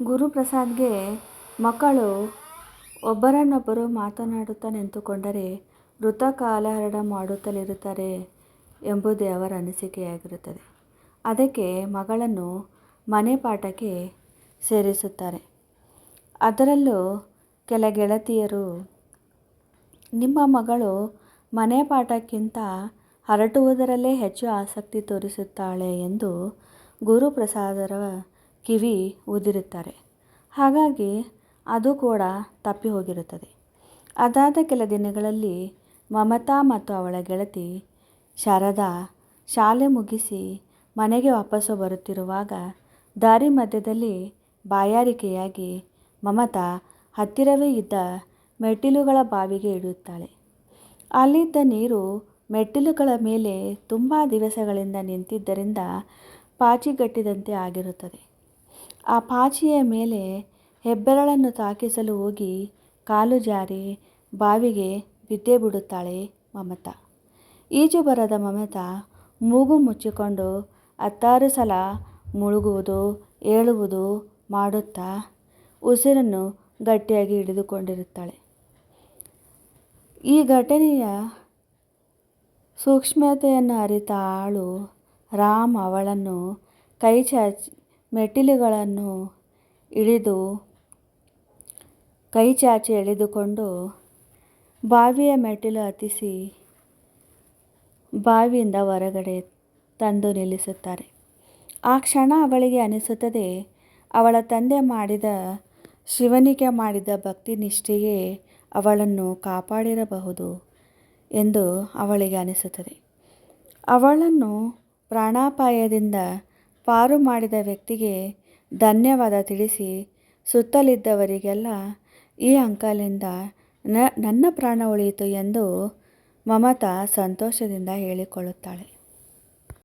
ಗುರುಪ್ರಸಾದ್ಗೆ ಮಕ್ಕಳು ಒಬ್ಬರನ್ನೊಬ್ಬರು ಮಾತನಾಡುತ್ತಾ ನಿಂತುಕೊಂಡರೆ ವೃಥಾ ಕಾಲಹರಣ ಮಾಡುತ್ತಲಿರುತ್ತಾರೆ ಎಂಬುದೇ ಅವರ ಅನಿಸಿಕೆಯಾಗಿರುತ್ತದೆ. ಅದಕ್ಕೆ ಮಗಳನ್ನು ಮನೆ ಪಾಠಕ್ಕೆ ಸೇರಿಸುತ್ತಾರೆ. ಅದರಲ್ಲೂ ಕೆಲ ಗೆಳತಿಯರು, ನಿಮ್ಮ ಮಗಳು ಮನೆ ಪಾಠಕ್ಕಿಂತ ಹರಟುವುದರಲ್ಲೇ ಹೆಚ್ಚು ಆಸಕ್ತಿ ತೋರಿಸುತ್ತಾಳೆ ಎಂದು ಗುರುಪ್ರಸಾದರ ಕಿವಿ ಊದಿರುತ್ತಾರೆ. ಹಾಗಾಗಿ ಅದು ಕೂಡ ತಪ್ಪಿ ಹೋಗಿರುತ್ತದೆ. ಅದಾದ ಕೆಲ ದಿನಗಳಲ್ಲಿ ಮಮತಾ ಮತ್ತು ಅವಳ ಗೆಳತಿ ಶಾರದಾ ಶಾಲೆ ಮುಗಿಸಿ ಮನೆಗೆ ವಾಪಸ್ಸು ಬರುತ್ತಿರುವಾಗ ದಾರಿ ಮಧ್ಯದಲ್ಲಿ ಬಾಯಾರಿಕೆಯಾಗಿ ಮಮತಾ ಹತ್ತಿರವೇ ಇದ್ದ ಮೆಟ್ಟಿಲುಗಳ ಬಾವಿಗೆ ಇಳಿಯುತ್ತಾಳೆ. ಅಲ್ಲಿದ್ದ ನೀರು ಮೆಟ್ಟಿಲುಗಳ ಮೇಲೆ ತುಂಬ ದಿವಸಗಳಿಂದ ನಿಂತಿದ್ದರಿಂದ ಪಾಚಿಗಟ್ಟಿದಂತೆ ಆಗಿರುತ್ತದೆ. ಆ ಪಾಚಿಯ ಮೇಲೆ ಹೆಬ್ಬೆರಳನ್ನು ತಾಕಿಸಲು ಹೋಗಿ ಕಾಲು ಜಾರಿ ಬಾವಿಗೆ ಬಿದ್ದೇ ಬಿಡುತ್ತಾಳೆ ಮಮತಾ. ಈಜು ಬರದ ಮಮತಾ ಮೂಗು ಮುಚ್ಚಿಕೊಂಡು 10 ಸಲ ಮುಳುಗುವುದು ಏಳುವುದು ಮಾಡುತ್ತಾ ಉಸಿರನ್ನು ಗಟ್ಟಿಯಾಗಿ ಹಿಡಿದುಕೊಂಡಿರುತ್ತಾಳೆ. ಈ ಘಟನೆಯ ಸೂಕ್ಷ್ಮತೆಯನ್ನು ಅರಿತ ಆಳು ರಾಮ್ ಅವಳನ್ನು ಮೆಟ್ಟಿಲುಗಳನ್ನು ಕೈಚಾಚಿ ಎಳೆದುಕೊಂಡು ಬಾವಿಯ ಮೆಟ್ಟಿಲು ಹತ್ತಿಸಿ ಬಾವಿಯಿಂದ ಹೊರಗಡೆ ತಂದು ನಿಲ್ಲಿಸುತ್ತಾರೆ. ಆ ಕ್ಷಣ ಅವಳಿಗೆ ಅನಿಸುತ್ತದೆ, ಅವಳ ತಂದೆ ಶಿವನಿಗೆ ಮಾಡಿದ ಭಕ್ತಿ ನಿಷ್ಠೆಯೇ ಅವಳನ್ನು ಕಾಪಾಡಿರಬಹುದು ಎಂದು ಅವಳಿಗೆ ಅನಿಸುತ್ತದೆ. ಅವಳನ್ನು ಪ್ರಾಣಾಪಾಯದಿಂದ ಪಾರು ಮಾಡಿದ ವ್ಯಕ್ತಿಗೆ ಧನ್ಯವಾದ ತಿಳಿಸಿ ಸುತ್ತಲಿದ್ದವರಿಗೆಲ್ಲ ಈ ಅಂಕಲ್ನಿಂದ ನನ್ನ ಪ್ರಾಣ ಉಳಿಯಿತು ಎಂದು ಮಮತಾ ಸಂತೋಷದಿಂದ ಹೇಳಿಕೊಳ್ಳುತ್ತಾಳೆ.